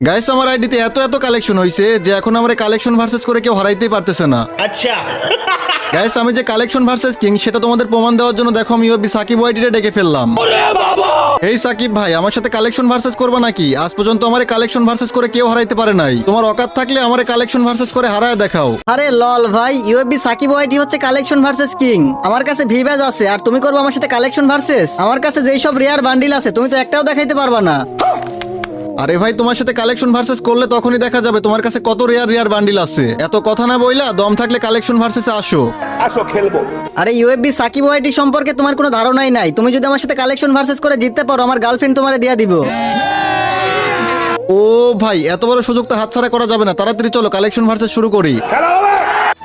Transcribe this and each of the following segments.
Guys আমার আইডিতে এত এত কালেকশন হইছে যে এখন আমার কালেকশন ভার্সেস করে কেউ হারাইতেই পারতেছে না। আচ্ছা গাইস আমি যে কালেকশন ভার্সেস কিং সেটা তোমাদের প্রমাণ দেওয়ার জন্য দেখো আমি ইউএফবি সাকিব ওয়াইটিতে ডেকে ফেললাম। এই সাকিব ভাই আমার সাথে কালেকশন ভার্সেস করবা নাকি? আজ পর্যন্ত আমার কালেকশন ভার্সেস করে কেউ হারাইতে পারে নাই। তোমার অকাত থাকলে আমার কালেকশন ভার্সেস করে হারায় দেখাও। আরে লল ভাই, ইউএফবি সাকিব ওয়াইটি হচ্ছে কালেকশন ভার্সেস কিং। আমার কাছে ভিভ্যাজ আছে আর তুমি করবে আমার সাথে কালেকশন ভার্সেস? আমার কাছে যেই সব রেয়ার বান্ডিল আছে তুমি তো একটাও দেখাইতে পারবা না। আরে ভাই তোমার সাথে কালেকশন ভার্সেস করলে তখনই দেখা যাবে তোমার কাছে কত রেয়ার বান্ডিল আছে। এত কথা না বইলা দম থাকলে কালেকশন ভার্সেসে আসো। আসো খেলবো। আরে ইউএফবি সাকিব ওয়াইটি সম্পর্কে তোমার কোনো ধারণাই নাই। তুমি যদি আমার সাথে কালেকশন ভার্সেস করে জিততে পারো আমার গার্লফ্রেন্ড তোমারে দিয়া দিব। ও ভাই এত বড় সুযোগ তো হাতছাড়া করা যাবে না, তাড়াতাড়ি চলো কালেকশন ভার্সেস শুরু করি।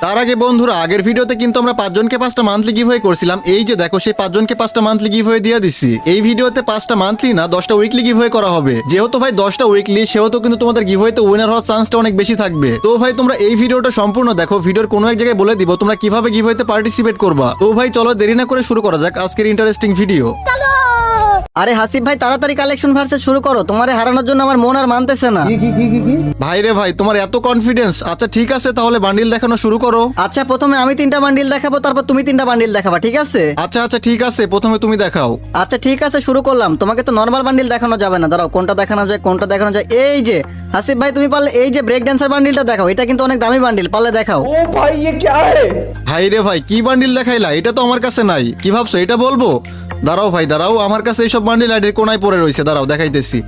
তার আগে বন্ধুরা আগের ভিডিওতে কিন্তু আমরা 5 জনকে 5টা মান্থলি গিভওয়ে করছিলাম। এই যে দেখো সেই 5 জনকে 5টা মান্থলি গিভওয়ে দিয়ে দিছি। এই ভিডিওতে 5টা মান্থলি না 10টা উইকলি গিভওয়ে করা হবে। যেহেতু ভাই 10টা উইকলি সেহেতু কিন্তু তোমাদের গিভওয়েতে উইনার হওয়ার চান্সটা অনেক বেশি থাকবে। তো ভাই তোমরা এই ভিডিওটা সম্পূর্ণ দেখো, ভিডিওর কোনো এক জায়গায় বলে দিব তোমরা কিভাবে গিভওয়েতে পার্টিসিপেট করবা। তো ভাই চলো দেরি না করে শুরু করা যাক আজকের ইন্টারেস্টিং ভিডিও। আরে হাসিব ভাই তাড়াতাড়ি কালেকশন ভার্সেস শুরু করো, তোমারে হারানোর জন্য আমার মন আর মানতেছে না। ভাই রে ভাই তোমার এত কনফিডেন্স? আচ্ছা ঠিক আছে তাহলে বান্ডিল দেখানো শুরু করো। আচ্ছা প্রথমে আমি 3টা বান্ডিল দেখাবো, তারপর তুমি 3টা বান্ডিল দেখাবা, ঠিক আছে? আচ্ছা আচ্ছা ঠিক আছে প্রথমে তুমি দেখাও। আচ্ছা ঠিক আছে শুরু করলাম। তোমাকে তো নরমাল বান্ডিল দেখানো যাবে না, দাঁড়াও কোনটা দেখানো যায় কোনটা দেখানো যায়। এই যে হাসিব ভাই তুমি পারলে এই যে ব্রেক ড্যান্সার বান্ডিলটা দেখাও, এটা কিন্তু অনেক দামি বান্ডিল, পারলে দেখাও। ও ভাই ये क्या है? ভাই রে ভাই কি বান্ডিল দেখাইলা? এটা তো আমার কাছে নাই। কি ভাবছো এটা বলবো? দাঁড়াও ভাই দাঁড়াও, আমার কাছে এইসব বান্ডিল আইডির কোনায় পড়ে রয়েছে, দাঁড়াও দেখাইতেছি।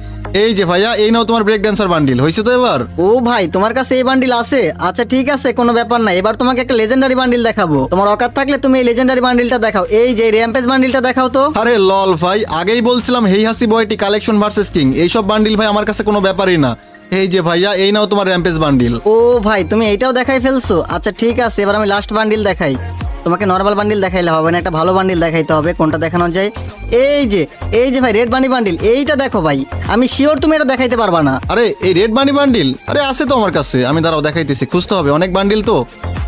এই যে ভাইয়া এই নাও তোমার ব্রেক ড্যান্সার বান্ডিল। হয়েছে তো এবার? ও ভাই তোমার কাছে এই বান্ডিল আছে? আচ্ছা ঠিক আছে কোনো ব্যাপার না, এবার তোমাকে একটা লেজেন্ডারি বান্ডিল দেখাবো। তোমার অকাত থাকলে তুমি এই লেজেন্ডারি বান্ডিলটা দেখাও। এই যে র্যাম্পেজ বান্ডিলটা দেখাও তো। আরে লল ভাই আগেই বলছিলাম হেই হাসি বয়টি কালেকশন ভার্সেস কিং, এইসব বান্ডিল ভাই আমার কাছে কোনো ব্যাপারই না। এই যে ভাইয়া এই নাও তোমার র্যাম্পেজ বান্ডিল। ও ভাই তুমি এইটাও দেখাই ফেলছো? আচ্ছা ঠিক আছে এবার আমি লাস্ট বান্ডিল দেখাই। তোমাকে নরমাল বান্ডিল দেখাইলে হবে না, একটা ভালো বান্ডিল দেখাইতে হবে। কোনটা দেখানো যায়? এই যে ভাই রেড বানি বান্ডিল, এইটা দেখো ভাই, আমি শিওর তুমি এটা দেখাইতে পারবা না। আরে এই রেড বানি বান্ডিল? আরে আছে তো আমার কাছে, আমি দাঁড়াও দেখাইতেছি। খুঁজতে হবে, অনেক বান্ডিল তো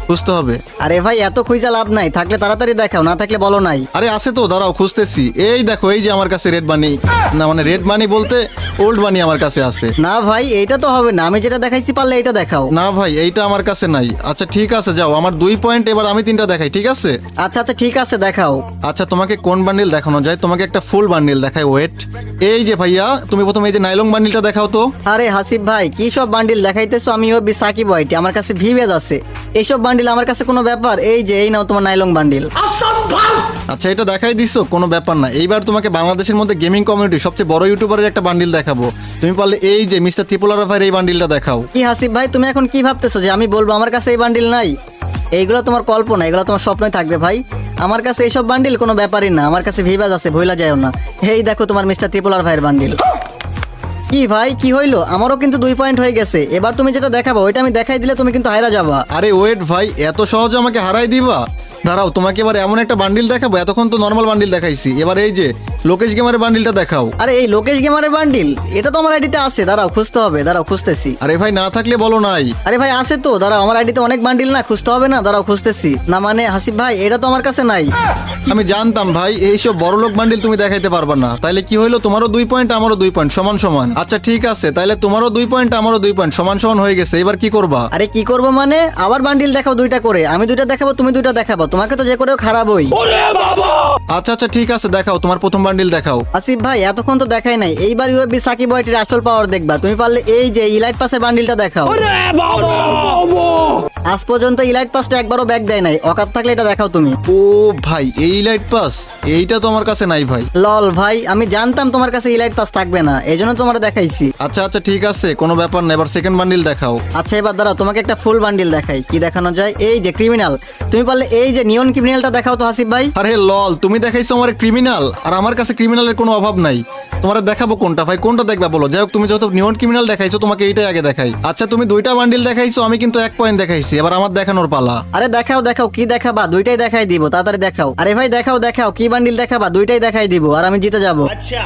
খুঁজতে হবে। আরে ভাই এত খুঁজা লাভ নাই, থাকলে তাড়াতাড়ি দেখাও, না থাকলে বলো নাই। আরে আছে তো দাঁড়াও খুঁজতেছি। এই দেখো এই যে আমার কাছে রেড বানি, না মানে রেড বানি বলতে ওল্ড বানি আমার কাছে আছে। না ভাই এইটা তো হবে না, আমি যেটা দেখাইছি পারলে এটা দেখাও। না ভাই এইটা আমার কাছে নাই। আচ্ছা ঠিক আছে যাও, আমার 2 পয়েন্ট, এবার আমি 3টা দেখাই, ঠিক আছে? আচ্ছা আচ্ছা ঠিক আছে দেখাও। আচ্ছা তোমাকে কোন বান্ডিল দেখানো যায়? তোমাকে একটা ফুল বান্ডিল দেখাই, ওয়েট। এই যে ভাইয়া তুমি প্রথমে এই যে নাইলং বান্ডিলটা দেখাও তো। আরে হাসিব ভাই কি সব বান্ডিল দেখাইতেছো? আমি ইউএফবি সাকিব ওয়াইটি, আমার কাছে ভিভেজ আছে। এইসব বান্ডিল আমার কাছে কোনো ব্যাপার? এই যে এই নাও তোমার নাইলং বান্ডিল। আচ্ছা এটা দেখাই দিছো, কোনো ব্যাপার না। এইবার তোমাকে বাংলাদেশের মধ্যে গেমিং কমিউনিটি সবচেয়ে বড় ইউটিউবারের একটা বান্ডিল দেখাবো। তুমি পারলে এই যে মিস্টার ত্রিপুলার ভাইয়ের এই বান্ডিলটা দেখাও। কি হাসিব ভাই তুমি এখন কি ভাবতেছো যে আমি বলবো আমার কাছে এই বান্ডিল নাই? এইগুলো তোমার কল্পনা, এগুলো তোমার স্বপ্নই থাকবে ভাই। আমার কাছে এইসব বান্ডিল কোনো ব্যাপারই না, আমার কাছে ভিভাজ আছে, ভুলা যায়ও না। এই দেখো তোমার মিস্টার ত্রিপুলার ভাইয়ের বান্ডিল। কি ভাই কি হইলো? আমারও কিন্তু 2 পয়েন্ট হয়ে গেছে। এবার তুমি যেটা দেখাবো ওইটা আমি দেখাই দিলে তুমি কিন্তু হারা যাবা। আরে ওয়েট ভাই এত সহজে আমাকে হারাই দিবা? দাঁড়াও তোমাকে এবার এমন একটা বান্ডিল দেখাবো, এতক্ষণ তো নর্মাল বান্ডিল দেখাইছি, এবার এই যে লোকেশ গেমারের বান্ডিলটা দেখাও। আরে এই লোকেশ গেমারের বান্ডিল এটা তো আমার আইডিতে আছে, দাঁড়াও খুঁজতে হবে, দাঁড়াও খুঁজতেছি। আরে ভাই না থাকলে বলো নাই। আরে ভাই আছে তো, দাঁড়াও আমার আইডিতে অনেক বান্ডিল না, খুঁজতে হবে না, দাঁড়াও খুঁজতেছি। না মানে হাসিব ভাই এটা তো আমার কাছে নাই। আমি জানতাম ভাই এইসব বড় লোক বান্ডিল তুমি দেখাইতে পারবা না। তাইলে কি হইলো, তোমারও 2 পয়েন্ট আমারও 2 পয়েন্ট সমান সমান। আচ্ছা ঠিক আছে তাইলে তোমারও 2 পয়েন্ট আমারও 2 পয়েন্ট সমান সমান হয়ে গেছে। এবার কি করবা? আরে কি করবো মানে আবার বান্ডিল দেখাও 2টা করে, আমি 2টা দেখাবো তুমি 2টা দেখাবো, তোমাকে তো যে করেও খারাপই। আচ্ছা আচ্ছা ঠিক আছে দেখাও, তোমার প্রথম বান্ডিল দেখাও। আসিফ ভাই এতক্ষণ তো দেখাই নাই, এইবার ইউএফবি সাকিব ওয়াইটির আসল পাওয়ার দেখবা। তুমি পারলে এই যে ইলাইট পাসের বান্ডিলটা দেখাও। আজ পর্যন্ত ইলাইট পাসটা একবারও ব্যাক দেয় নাই, অকাত থাকলে এটা দেখাও তুমি। ও ভাই এই লাইট পাস, এইটা তো আমার কাছে নাই ভাই। লল ভাই আমি জানতাম তোমার কাছে ইলাইট পাস থাকবে না, এই জন্য তোমার দেখাইছি। আচ্ছা আচ্ছা ঠিক আছে কোনো ব্যাপার না, এবার সেকেন্ড বান্ডিল দেখাও। আচ্ছা এবার দাঁড়াও তোমাকে একটা ফুল বান্ডিল দেখাই। কি দেখানো যায়? এই যে ক্রিমিনাল, তুমি পারলে এই যে নিয়ন ক্রিমিনালটা দেখাও তো হাসিব ভাই। আরে লল তুমি দেখাইছো আমার ক্রিমিনাল, আর আমার কাছে ক্রিমিনালের কোনো অভাব নাই। তোমার দেখাবো কোনটা ভাই, কোনটা দেখবা বলো? যাই হোক তুমি যত নিয়ন ক্রিমিনাল দেখাইছো তোমাকে এইটাই আগে দেখাই। আচ্ছা তুমি 2টা বান্ডিল দেখাইছো, আমি কিন্তু 1 পয়েন্ট দেখাইছি, এবার আমার দেখানোর পালা। আরে দেখাও দেখাও, কি দেখাবা? 2টাই দেখাই দিব, তাড়াতাড়ি দেখাও। আরে ভাই দেখাও দেখাও, কি বান্ডিল দেখাবা? 2টাই দেখাই দিব আর আমি জিতে যাব। अच्छा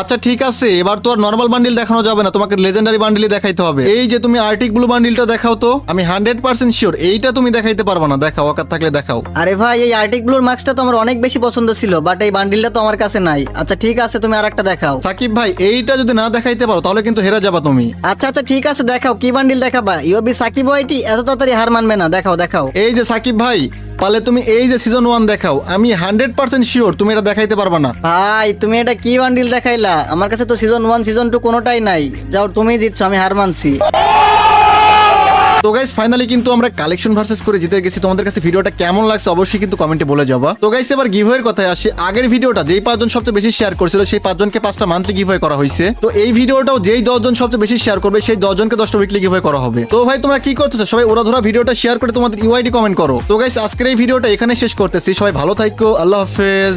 আচ্ছা ঠিক আছে, এবার তো আর নর্মাল বান্ডিল দেখানো যাবে না, তোমাকে লেজেন্ডারি বান্ডিলই দেখাইতে হবে। এই যে তুমি আর্টিক ব্লু বান্ডিলটা দেখাও তো, আমি 100% শিওর এইটা তুমি দেখাইতে পারবে না। দেখাও, অকাত থাকলে দেখাও। আরে ভাই এই আর্টিক ব্লুর মাস্কটা তো আমার অনেক বেশি পছন্দ ছিল, বাট এই বান্ডিলটা তো আমার কাছে নাই। আচ্ছা ঠিক আছে, তুমি আরেকটা দেখাও। সাকিব ভাই এইটা যদি না দেখাইতে পারো তাহলে কিন্তু হেরে যাবা তুমি। আচ্ছা আচ্ছা ঠিক আছে, দেখাও কি বান্ডিল দেখাবা। ইউবি সাকিব ওয়াইটি এত তাড়াতাড়ি হার মানবে না, দেখাও দেখাও। এই যে সাকিব ভাই, পারলে তুমি এই যে সিজন 1 দেখাও, আমি 100% শিওর তুমি এটা দেখাইতে পারবা না। ভাই তুমি এটা কি বান্ডিল দেখাইলা? আমার কাছে তো সিজন 1 সিজন 2 কোনোটাই নাই। যাও তুমি জিতছো, আমি হার মানছি। তো গাইস ফাইনালি কিন্তু আমরা কালেকশন ভার্সেস করে জিতে গেছি। তোমাদের কাছে ভিডিওটা কেমন লাগছে অবশ্যই কিন্তু কমেন্টে বলে যাবা। তো গাইস এবার গিভওয়ের কথায় আসি। আগের ভিডিওটা যেই 5 জন সবচেয়ে বেশি শেয়ার করেছিল সেই 5 জনকে 5টা মান্থলি গিভওয়ে করা হয়েছে। তো এই ভিডিওটাও যেই 10 জন সবচেয়ে বেশি শেয়ার করবে সেই 10 জনকে 10টা উইকলি গিভওয়ে করা হবে। তো ভাই তোমরা কি করতেছো? সবাই ওরা ধরা ভিডিওটা শেয়ার করে তোমাদের ইউআইডি কমেন্ট করো। তো গাইস আজকের এই ভিডিওটা এখানে শেষ করতেছি। সবাই ভালো থাকো, আল্লাহ হাফেজ।